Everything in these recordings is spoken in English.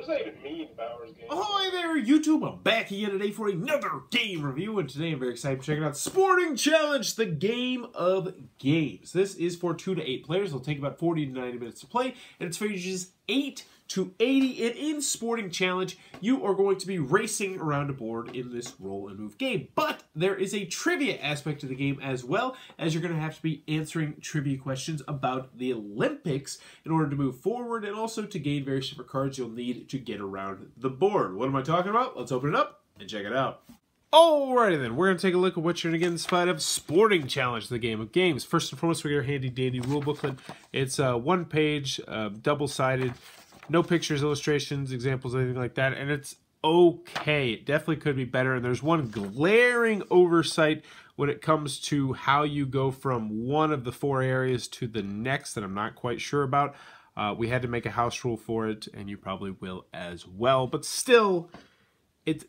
What does that even mean, Bowers Game? Ahoy there, YouTube! I'm back again today for another game review, and today I'm very excited to check out Sporting Challenge, the game of games. This is for 2 to 8 players. It'll take about 40 to 90 minutes to play, and it's for ages 8 to 80. And in Sporting Challenge, you are going to be racing around a board in this roll and move game. But there is a trivia aspect to the game as well, as you're going to have to be answering trivia questions about the Olympics in order to move forward, and also to gain various different cards you'll need to get around the board. What am I talking about? Let's open it up and check it out. Alrighty then, we're going to take a look at what you're going to get in spite of Sporting Challenge, the game of games. First and foremost, we got our handy dandy rule booklet. It's one page, double-sided, no pictures, illustrations, examples, anything like that, and it's okay. It definitely could be better, and there's one glaring oversight when it comes to how you go from one of the 4 areas to the next that I'm not quite sure about. We had to make a house rule for it, and you probably will as well, but still,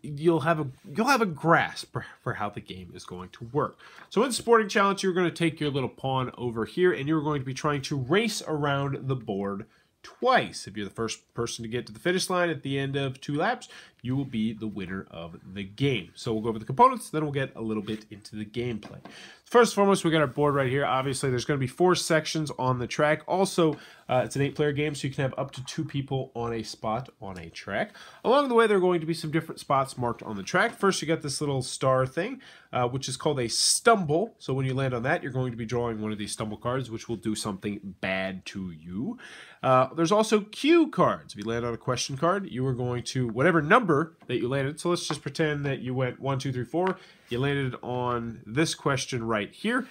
you'll have a grasp for how the game is going to work. So in Sporting Challenge, you're going to take your little pawn over here, and you're going to be trying to race around the board twice. If you're the first person to get to the finish line at the end of 2 laps, you will be the winner of the game. So we'll go over the components, then we'll get a little bit into the gameplay. First and foremost, we got our board right here. Obviously, there's going to be 4 sections on the track. Also, it's an 8-player game, so you can have up to 2 people on a spot on a track. Along the way, there are going to be some different spots marked on the track. First, you got this little star thing, which is called a stumble. So when you land on that, you're going to be drawing one of these stumble cards, which will do something bad to you. There's also cue cards. If you land on a question card, you are going to, whatever number that you landed, so let's just pretend that you went 1, 2, 3, 4, you landed on this question right here,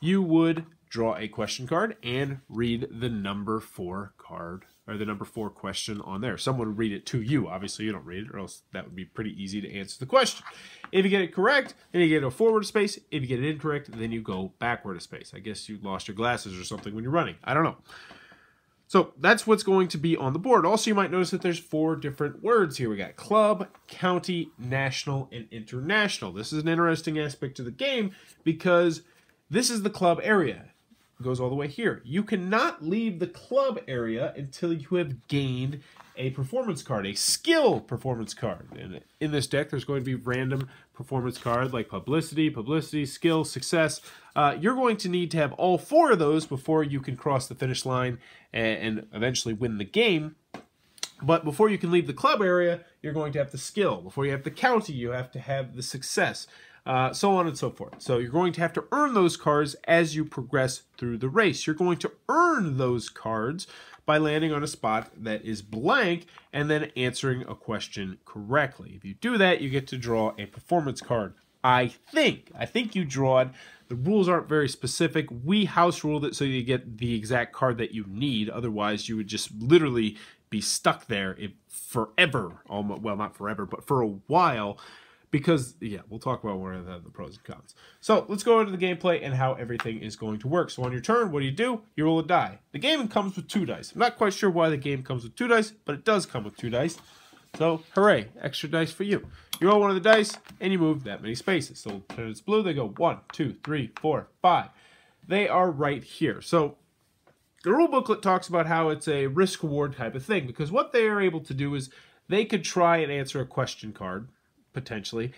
you would draw a question card and read the number 4 card, or the number 4 question on there. Someone would read it to you. Obviously, you don't read it, or else that would be pretty easy to answer the question. If you get it correct, then you get a forward space. If you get it incorrect, then you go backward a space. I guess you lost your glasses or something when you're running. I don't know. So that's what's going to be on the board. Also, you might notice that there's 4 different words here. We got club, county, national, and international. This is an interesting aspect to the game because this is the club area. It goes all the way here. You cannot leave the club area until you have gained a performance card, a skill performance card. And in this deck, there's going to be random performance cards like publicity, skill, success. You're going to need to have all 4 of those before you can cross the finish line and eventually win the game. But before you can leave the club area, you're going to have the skill. Before you have the county, you have to have the success. So on and so forth. So you're going to have to earn those cards as you progress through the race. You're going to earn those cards by landing on a spot that is blank and then answering a question correctly. If you do that, you get to draw a performance card. I think you draw it. The rules aren't very specific. We house ruled it so you get the exact card that you need. Otherwise, you would just literally be stuck there forever. Almost, well, not forever, but for a while. Because, yeah, we'll talk about one of the pros and cons. So, let's go into the gameplay and how everything is going to work. So, on your turn, what do? You roll a die. The game comes with 2 dice. I'm not quite sure why the game comes with 2 dice, but it does come with 2 dice. So, hooray, extra dice for you. You roll one of the dice, and you move that many spaces. So, when it's blue, they go 1, 2, 3, 4, 5. They are right here. So, the rule booklet talks about how it's a risk-reward type of thing, because what they are able to do is they could try and answer a question card, potentially,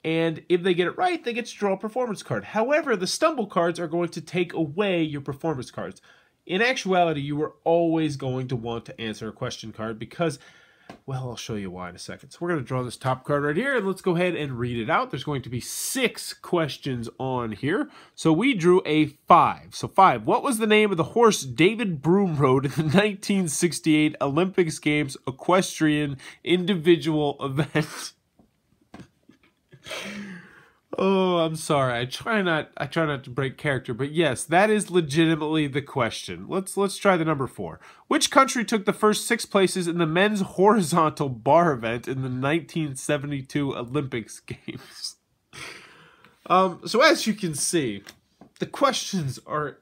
and if they get it right, they get to draw a performance card. However, the stumble cards are going to take away your performance cards. In actuality, you are always going to want to answer a question card because, well, I'll show you why in a second. So we're going to draw this top card right here, and let's go ahead and read it out. There's going to be 6 questions on here. So we drew a 5. So 5, what was the name of the horse David Broom rode in the 1968 Olympics Games equestrian individual event? Oh, I'm sorry. I try not to break character, but yes, that is legitimately the question. Let's try the number 4. Which country took the first 6 places in the men's horizontal bar event in the 1972 Olympics Games? So as you can see, the questions are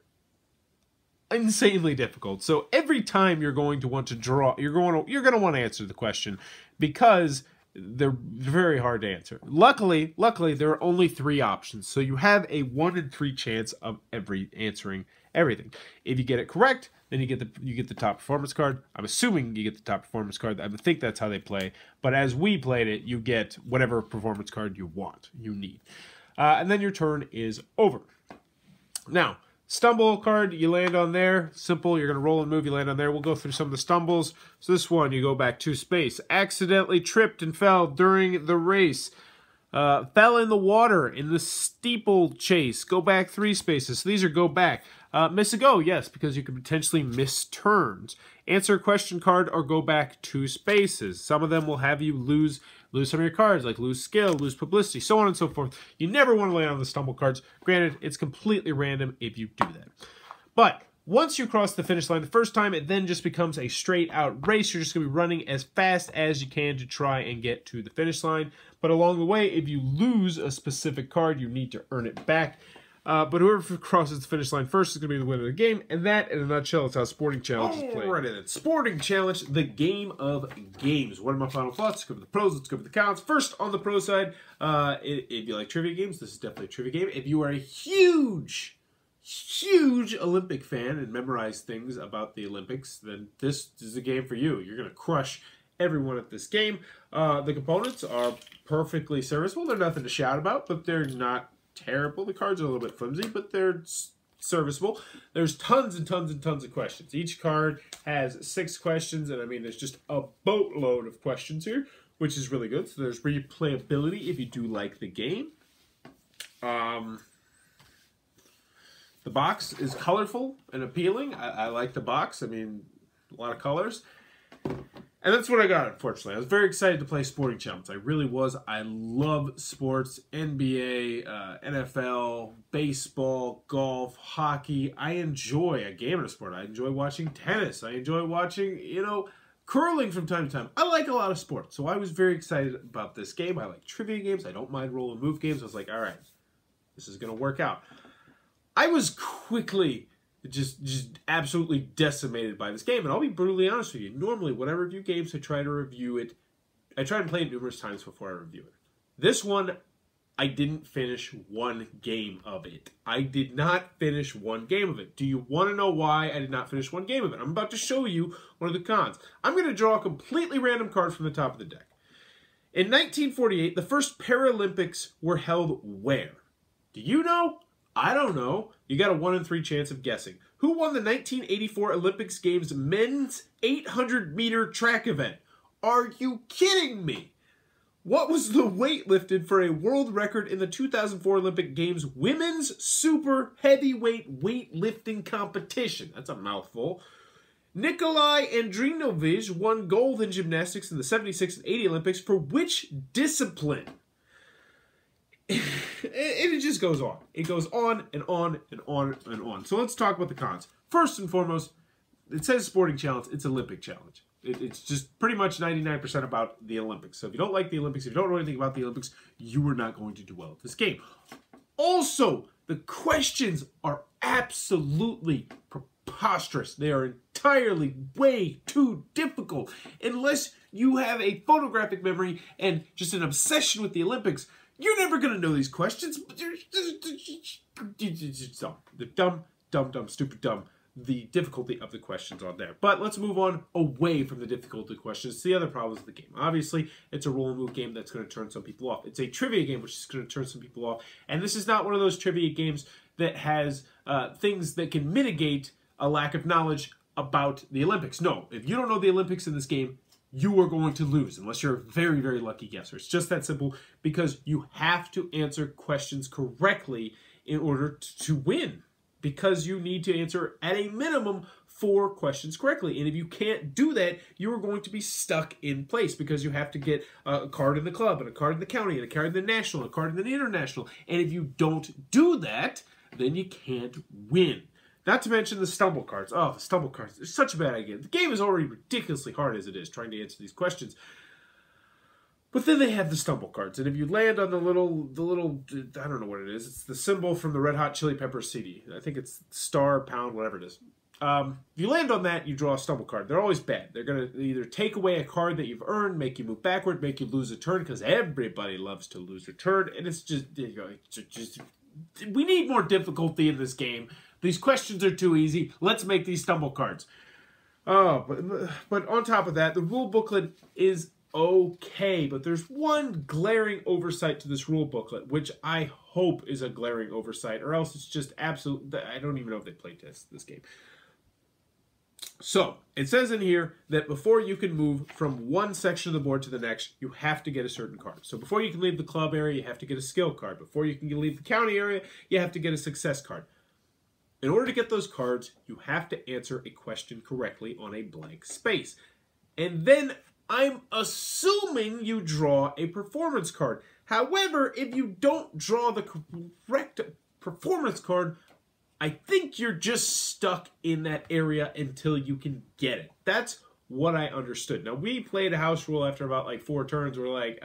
insanely difficult. So every time you're going to want to draw, you're going to want to answer the question because they're very hard to answer. Luckily, there are only 3 options, so you have a 1 in 3 chance of answering everything. If you get it correct, then you get the top performance card. I'm assuming you get the top performance card. I think that's how they play. But as we played it, you get whatever performance card you need, and then your turn is over. Now, stumble card, you land on there. Simple, you're going to roll and move, you land on there. We'll go through some of the stumbles. So this one, you go back 2 space. Accidentally tripped and fell during the race. Fell in the water in the steeplechase. Go back 3 spaces. So these are go back. Miss a go, yes, because you could potentially miss turns. Answer a question card or go back 2 spaces. Some of them will have you lose some of your cards, like lose skill, lose publicity, so on and so forth. You never want to land on the stumble cards. Granted, it's completely random if you do that. But once you cross the finish line the first time, it then just becomes a straight-out race. You're just going to be running as fast as you can to try and get to the finish line. But along the way, if you lose a specific card, you need to earn it back. But whoever crosses the finish line first is going to be the winner of the game. And that, in a nutshell, is how Sporting Challenge is played. Alright then. Sporting Challenge, the game of games. What are my final thoughts? Let's go over the pros, let's go over the cons. First, on the pro side, if you like trivia games, this is definitely a trivia game. If you are a huge Olympic fan and memorize things about the Olympics, then this is a game for you. You're going to crush everyone at this game. The components are perfectly serviceable. They're nothing to shout about, but they're not terrible. The cards are a little bit flimsy, but they're serviceable. There's tons and tons and tons of questions. Each card has 6 questions, and I mean, there's just a boatload of questions here, which is really good. So there's replayability if you do like the game. The box is colorful and appealing. I like the box. I mean, a lot of colors. And that's what I got, unfortunately. I was very excited to play Sporting Challenge. I really was. I love sports, NBA, NFL, baseball, golf, hockey. I enjoy a game of sport. I enjoy watching tennis. I enjoy watching, curling from time to time. I like a lot of sports, so I was very excited about this game. I like trivia games. I don't mind roll and move games. I was like, all right, this is going to work out. I was quickly just absolutely decimated by this game, and I'll be brutally honest with you. Normally, when I review games, I try to review it. I try to play it numerous times before I review it. This one, I didn't finish 1 game of it. I did not finish 1 game of it. Do you want to know why I did not finish 1 game of it? I'm about to show you one of the cons. I'm going to draw a completely random card from the top of the deck. In 1948, the first Paralympics were held where? Do you know? I don't know. You got a 1 in 3 chance of guessing. Who won the 1984 Olympics Games men's 800-meter track event? Are you kidding me? What was the weight lifted for a world record in the 2004 Olympic Games women's super heavyweight weightlifting competition? That's a mouthful. Nikolai Andrinovich won gold in gymnastics in the 76 and 80 Olympics for which discipline? It just goes on. It goes on and on and on and on. So let's talk about the cons. First and foremost, it says Sporting Challenge. It's Olympic Challenge. It's just pretty much 99% about the Olympics. So if you don't like the Olympics, if you don't know anything about the Olympics, you are not going to do well at this game. Also, the questions are absolutely preposterous. They are entirely way too difficult. Unless you have a photographic memory and just an obsession with the Olympics, you're never going to know these questions. They're dumb, stupid dumb. The difficulty of the questions on there. But let's move on away from the difficulty questions to the other problems of the game. Obviously, it's a roll and move game that's going to turn some people off. It's a trivia game, which is going to turn some people off. And this is not one of those trivia games that has things that can mitigate a lack of knowledge about the Olympics. No, if you don't know the Olympics in this game, you are going to lose unless you're a very, very lucky guesser. It's just that simple because you have to answer questions correctly in order to win, because you need to answer at a minimum 4 questions correctly. And if you can't do that, you are going to be stuck in place because you have to get a card in the club and a card in the county and a card in the national, and a card in the international. And if you don't do that, then you can't win. Not to mention the stumble cards. Oh, the stumble cards. It's such a bad idea. The game is already ridiculously hard as it is, trying to answer these questions. But then they have the stumble cards. And if you land on the little, I don't know what it is. It's the symbol from the Red Hot Chili Peppers CD. I think it's star, pound, whatever it is. If you land on that, you draw a stumble card. They're always bad. They're going to either take away a card that you've earned, make you move backward, make you lose a turn, because everybody loves to lose a turn, and it's just, we need more difficulty in this game. These questions are too easy. Let's make these stumble cards. Oh, but on top of that, the rule booklet is okay, but there's one glaring oversight to this rule booklet, which I hope is a glaring oversight, or else it's just absolute. I don't even know if they play test this game. So, it says in here that before you can move from one section of the board to the next, you have to get a certain card. So before you can leave the club area, you have to get a skill card. Before you can leave the county area, you have to get a success card. In order to get those cards, you have to answer a question correctly on a blank space. And then I'm assuming you draw a performance card. However, if you don't draw the correct performance card, I think you're just stuck in that area until you can get it. That's what I understood. Now, we played a house rule after about like 4 turns. We're like,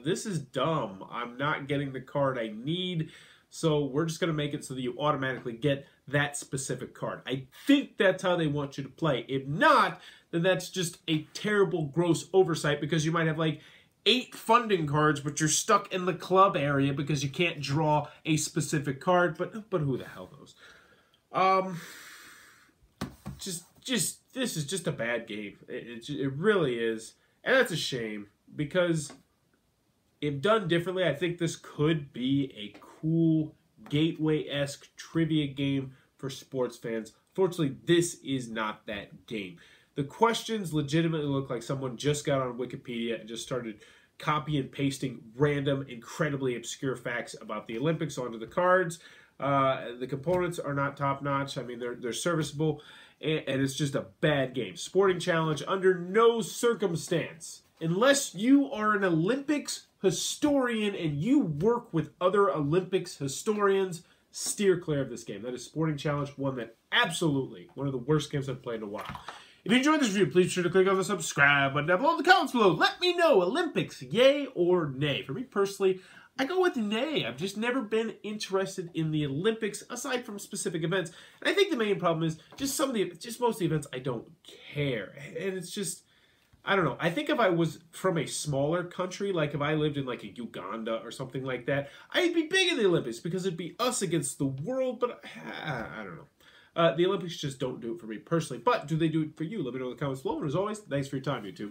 this is dumb. I'm not getting the card I need. So we're just going to make it so that you automatically get that specific card. I think that's how they want you to play. If not, then that's just a terrible, gross oversight, because you might have like 8 funding cards, but you're stuck in the club area because you can't draw a specific card. But who the hell knows? This is just a bad game. It really is, and that's a shame, because if done differently, I think this could be a cool gateway-esque trivia game for sports fans. Fortunately, this is not that game. The questions legitimately look like someone just got on Wikipedia and just started copy and pasting random, incredibly obscure facts about the Olympics onto the cards. The components are not top-notch. I mean, they're serviceable, and it's just a bad game. Sporting Challenge, under no circumstance, unless you are an Olympics historian and you work with other Olympics historians, steer clear of this game. That is Sporting Challenge, one of the worst games I've played in a while. If you enjoyed this review, please be sure to click on the subscribe button down below in the comments below. Let me know, Olympics, yay or nay? For me personally, I go with nay. I've just never been interested in the Olympics aside from specific events. And I think the main problem is just most of the events I don't care. And it's just, I don't know. I think if I was from a smaller country, like if I lived in like a Uganda or something like that, I'd be big in the Olympics because it'd be us against the world, but I don't know. The Olympics just don't do it for me personally. But do they do it for you? Let me know in the comments below. And as always, thanks for your time, YouTube.